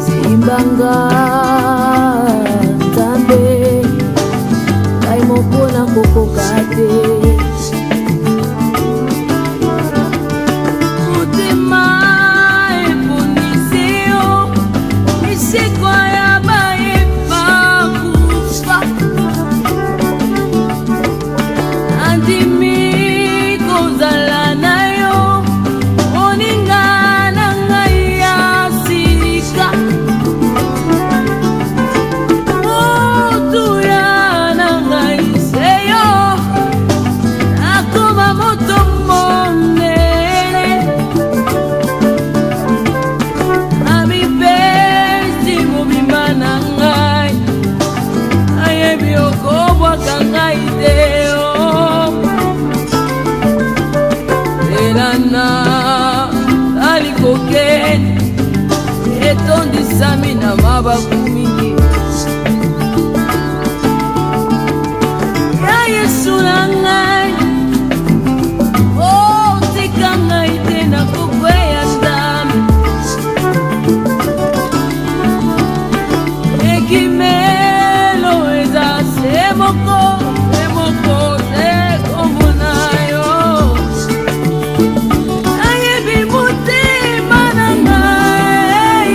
Simbanga Nzambe Ngai moko nakokoka te. Motema eponisi yo miseko ya bayeba kufa. Andimi kozala na yo moninga na ngai ya sika. Motuya na ngai se yo nakoma moto monene. Amipesi mobimba na ngai ayebi okobwaka ngai te. Elana alikoke etondisami na mabaku mingi ya Yesu na ngai. Oh, tika ngai te nakokweya Nzambe. Ekimelo eza se moko te kombo na yo. Ayebi motema na ngai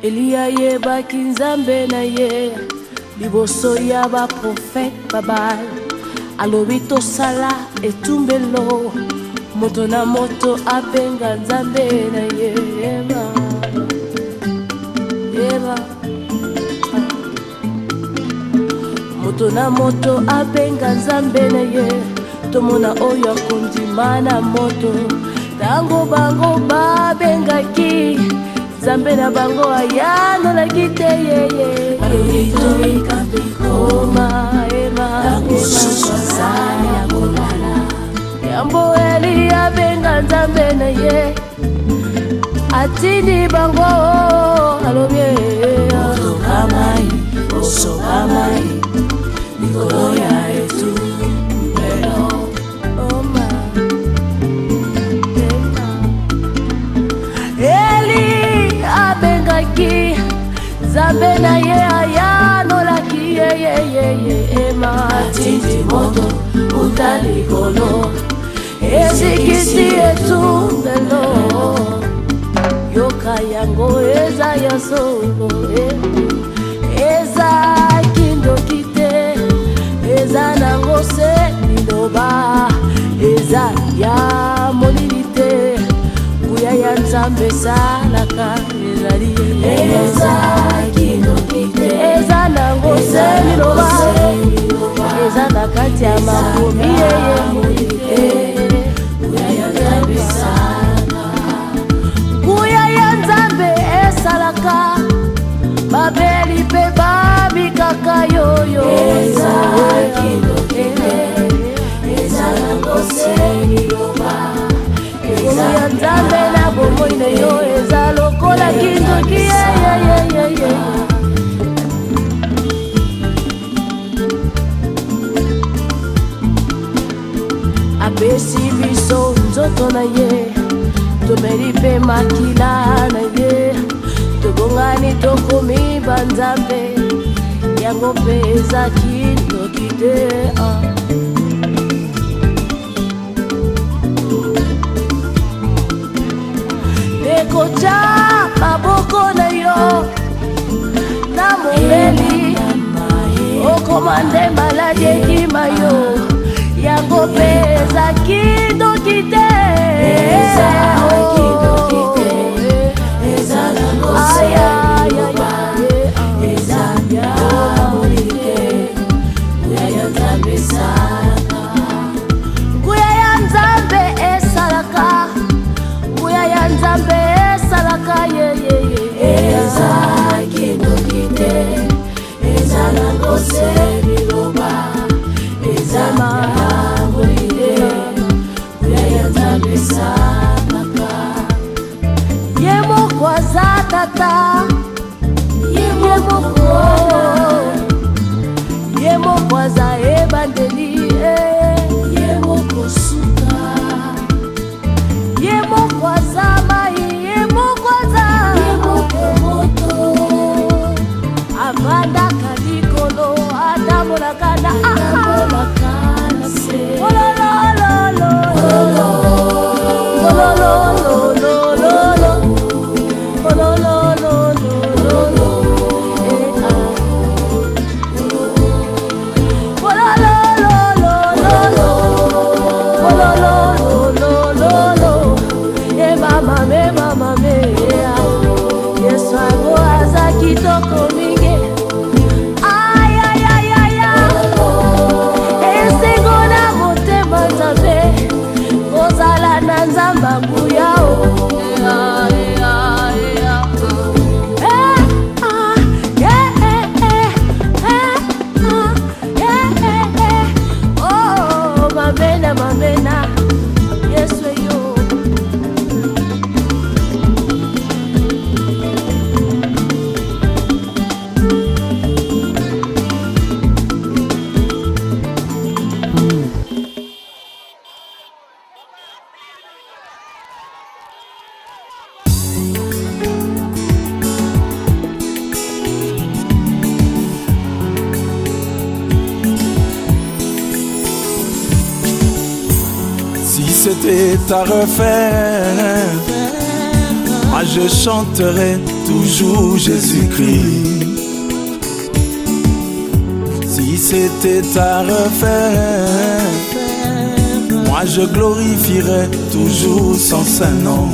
Eliya ye bakinzambe na ye liboso ya ba prophète babal alobi tosala etumbelo moto na moto abenga nzambe na ye eba moto na moto abenga nzambe na ye tomona oyo akondima na moto tango bango babengaki Zambe na bango ayano la kite ye Oma ema sani ya kolala Yambo Eliya benga nzambe na ye Atini bango alobye Osoka mai Nikolo ya etu Mbelo Oma Abengaki Zambe na ye ayano laki ye ema Tindi moto utalikolo Ezikisi etumbelo Yoka yango eza ya solo Eza kindo kite Eza nango se niloba Eza ya molinite Kuya ya nzambe salaka ezali Eza kino kite Eza nango se niloba Eza na kati ya makomi ye Kuya ya nzambe salaka Kuya ya nzambe esalaka Babeli pe babikaka yoyo Eza kino kite Eza nango se niloba Eza ya nzambe na bomoi na yo Eza lokola kindoki ye Apesi biso nzoto na ye Tomeli pe makila na ye Tobongani tokomi banzambe Yango pe eza kindoki te Ekocha maboko na yo Na momeli Okomande maladi ekima yo Yango peza kido kite Eza kido kite Eza nango seyoba Eza ya molite Kuya ya nzambe salaka Kuya ya nzambe esalaka Kuya ya nzambe salaka ye Eza kido kite Eza nango seyoba Eza ya molite Kuya ya nzambe salaka Ye moko aza tata Ye moko aza ebandeli Ye moko suka Ye moko aza mai Ye moko aza moto Avanda kalikolo Adamolaka na c'était à refaire, moi je chanterai toujours Jésus-Christ. Si c'était à refaire, moi je glorifierai toujours son Saint-Nom.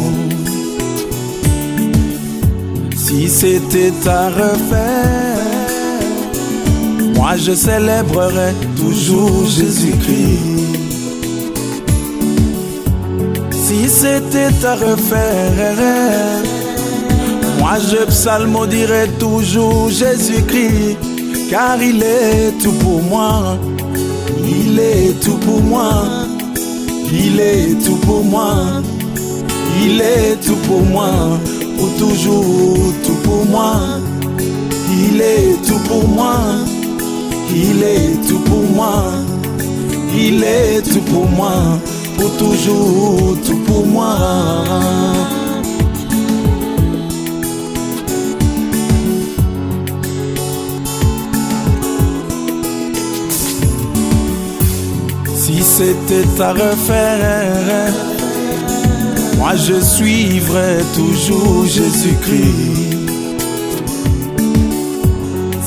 Si c'était à refaire, moi je célébrerai toujours Jésus-Christ. Si c'était à refaire, moi je psalmodierai toujours Jésus-Christ, car il est tout pour moi, il est tout pour moi, il est tout pour moi, il est tout pour moi, pour toujours tout pour moi, il est tout pour moi, il est tout pour moi, il est tout pour moi, pour toujours tout pour moi. Si c'était à refaire, moi je suivrai toujours Jésus-Christ.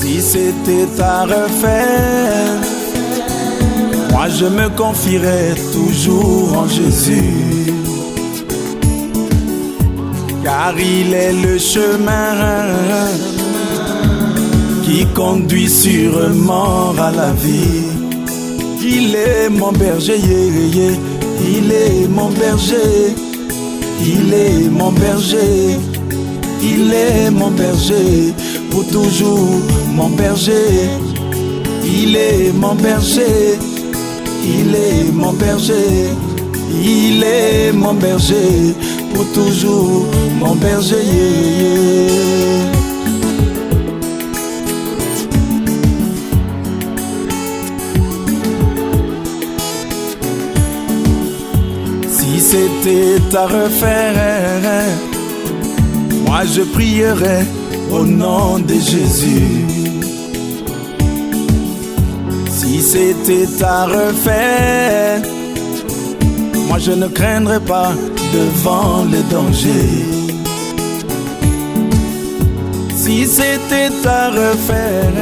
Si c'était à refaire, moi je me confierai toujours en Jésus, car il est le chemin qui conduit sûrement à la vie. Il est mon berger, il est mon berger, il est mon berger, il est mon berger, pour toujours mon berger. Il est mon berger, il est mon berger, il est mon berger, pour toujours mon berger. Si c'était à refaire, moi je prierai au nom de Jésus. Si c'était à refaire, moi je ne craindrais pas devant le danger. Si c'était à refaire,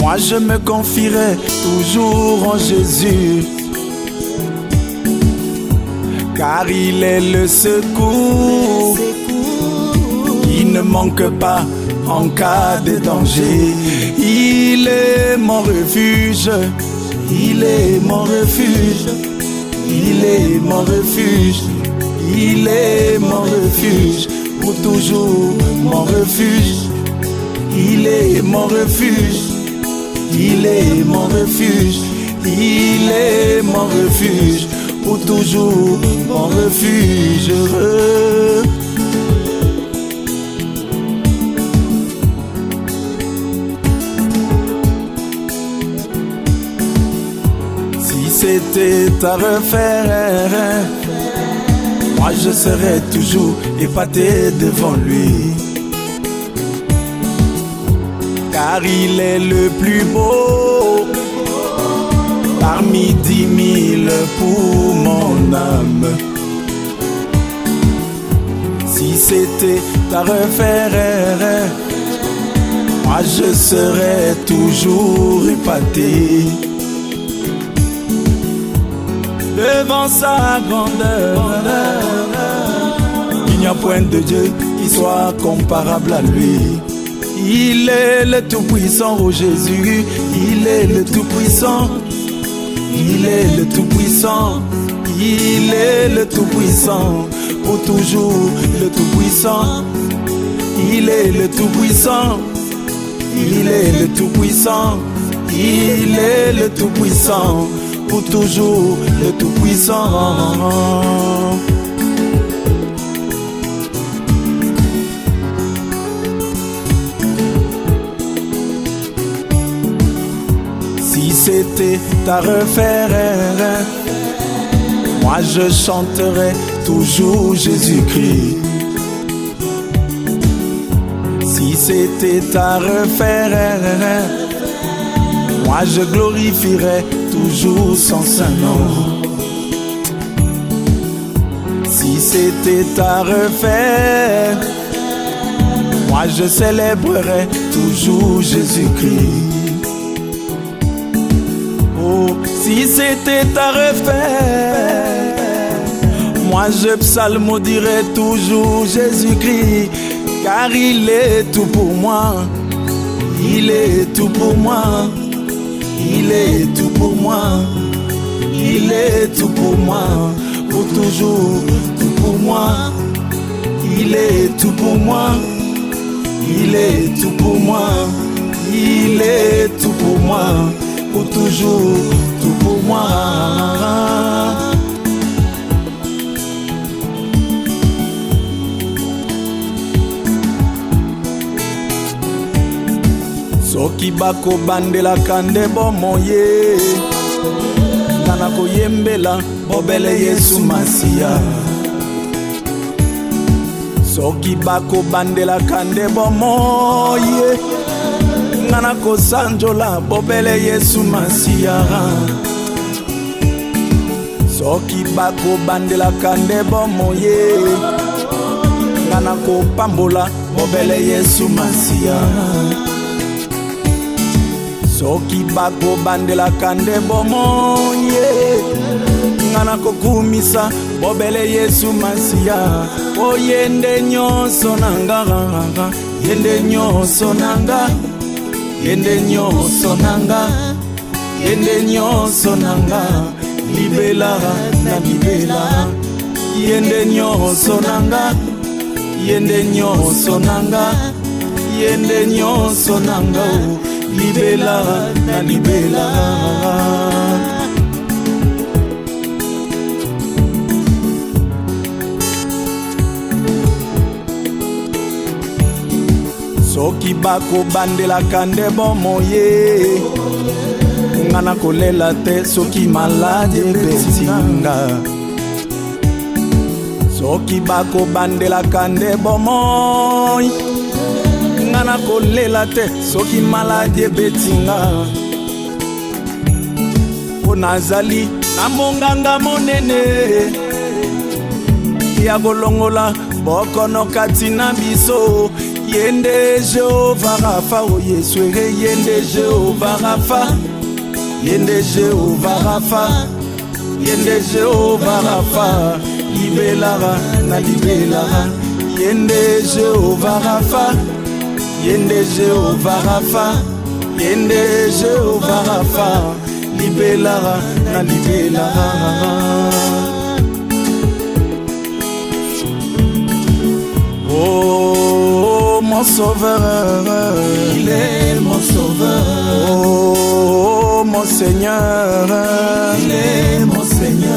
moi je me confierai toujours en Jésus, car il est le secours qui ne manque pas en cas de danger. Il est mon refuge, il est mon refuge, il est mon refuge, il est mon refuge, pour toujours mon refuge. Il est mon refuge, il est mon refuge, il est mon refuge, pour toujours mon refuge heureux. Si c'était à refaire, moi je serais toujours épaté devant lui, car il est le plus beau parmi 10 000 pour mon âme. Si c'était à refaire, moi je serais toujours épaté devant sa grandeur. Il n'y a point de Dieu qui soit comparable à lui. Il est le Tout-Puissant, oh Jésus, il est le Tout-Puissant. Il est le Tout-Puissant, il est le Tout-Puissant, pour toujours le Tout-Puissant. Il est le Tout-Puissant, il est le Tout-Puissant, il est le Tout-Puissant, pour toujours le Tout-Puissant. Si c'était à refaire, moi je chanterai toujours Jésus-Christ. Si c'était à refaire, moi je glorifierai toujours son Saint-Nom. Si c'était à refaire, moi je célébrerais toujours Jésus-Christ. Oh, si c'était à refaire, moi je psalmodierais toujours Jésus-Christ. Car il est tout pour moi, il est tout pour moi, il est tout pour moi, il est tout pour moi, pour toujours, tout pour moi. Il est tout pour moi, il est tout pour moi, il est tout pour moi, pour toujours, tout pour moi. Soki bako bandela kande bomoye, nana koyembela bobele Yesu Masia. Soki bako bandela kande bomoye, nana kosanjola bobele Yesu Masia. Soki bako bandela kande bomoye, nana kopambola bobele Yesu Masia. Soki bako bandela kande bomoye, ngana kokumisa bobele Yesu Masia. O yende nyoso nanga, yende nyoso nanga, yende nyoso nanga, yende nyoso nanga, libela na libela. Yende nyoso nanga, yende nyoso nanga, yende nyoso nanga, libela na libela. Soki bako bandela kande bomoye, ngana kolela te soki malade betinga. Soki bako bandela kande bomoy, ngana kolela te soki malade betinga. O nazali na monganga monene ya golongola bokono katina biso. Yende Jehovah Rafa, o Yeswere, yende Jehovah Rafa, yende Jehovah Rafa, yende Jehovah Rafa, libelara na libelara. Yende Jehovah Rafa, yende Jehovah Rafa, yende Jehovah Rafa, libelara na libelara. Oh, mon sauveur, il est mon sauveur. Oh, mon Seigneur, il est mon Seigneur.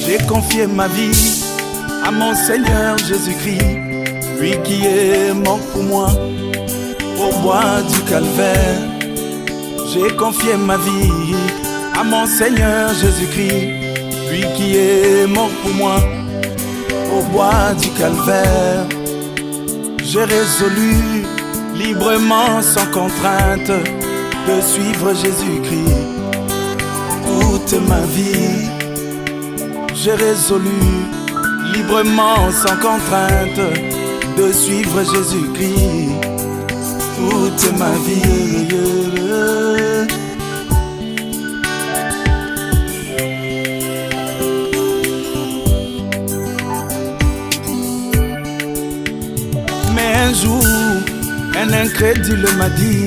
J'ai confié ma vie à mon Seigneur Jésus-Christ, lui qui est mort pour moi au bois du calvaire. J'ai confié ma vie à mon Seigneur Jésus-Christ, lui qui est mort pour moi au bois du calvaire. J'ai résolu librement, sans contrainte, de suivre Jésus-Christ toute ma vie. J'ai résolu librement, sans contrainte, de suivre Jésus-Christ toute ma vie. Mais un jour, un incrédule m'a dit: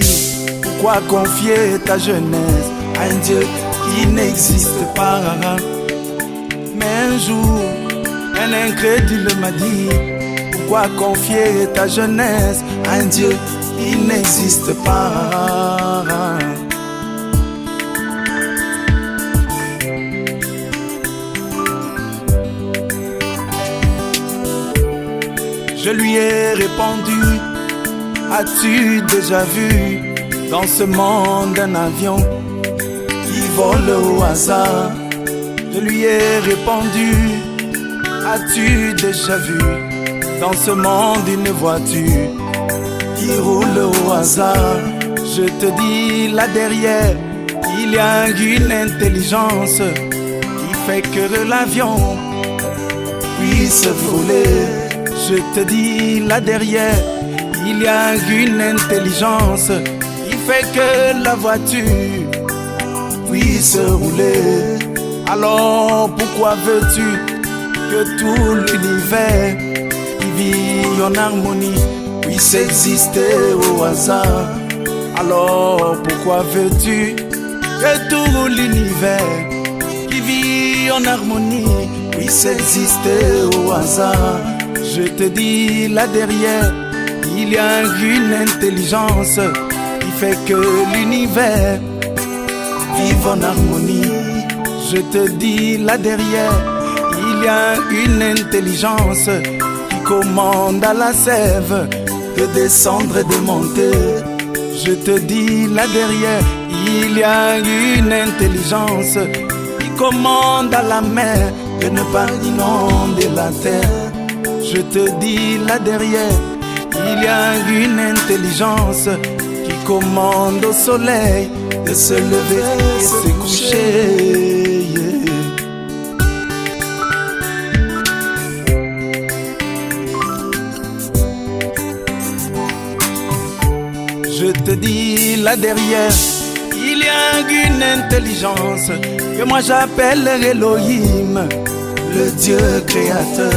pourquoi confier ta jeunesse à un Dieu qui n'existe pas? Mais un jour, un incrédule m'a dit: pourquoi confier ta jeunesse à un Dieu qui n'existe pas? Je lui ai répondu, as-tu déjà vu dans ce monde un avion qui vole au hasard? Je lui ai répondu, as-tu déjà vu dans ce monde une voiture qui roule au hasard? Je te dis là derrière, il y a une intelligence qui fait que l'avion puisse voler. Je te dis là derrière, il y a une intelligence qui fait que la voiture puisse rouler. Alors pourquoi veux-tu que tout l'univers qui vit en harmonie puisse exister au hasard? Alors pourquoi veux-tu que tout l'univers qui vit en harmonie puisse exister au hasard? Je te dis là derrière, il y a une intelligence qui fait que l'univers vive en harmonie. Je te dis là derrière, il y a une intelligence qui commande à la sève de descendre et de monter. Je te dis là derrière, il y a une intelligence qui commande à la mer de ne pas inonder la terre. Je te dis là derrière, il y a une intelligence qui commande au soleil de se lever et se coucher. Je te dis là derrière, il y a une intelligence que moi j'appelle Elohim, le Dieu créateur.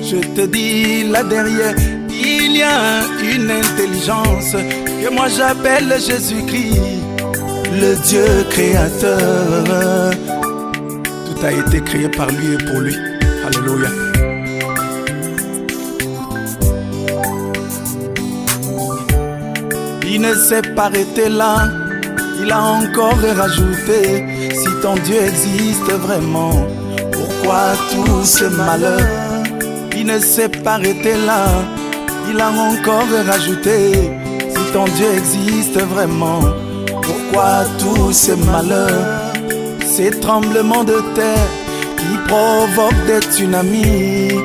Je te dis là derrière, il y a une intelligence que moi j'appelle Jésus-Christ, le Dieu créateur. Tout a été créé par lui et pour lui. Alléluia. Il ne s'est pas arrêté là, il a encore rajouté, si ton Dieu existe vraiment, pourquoi tout ce malheur? Il ne s'est pas arrêté là, il a encore rajouté, si ton Dieu existe vraiment, pourquoi tous ces malheurs? Ces tremblements de terre qui provoquent des tsunamis,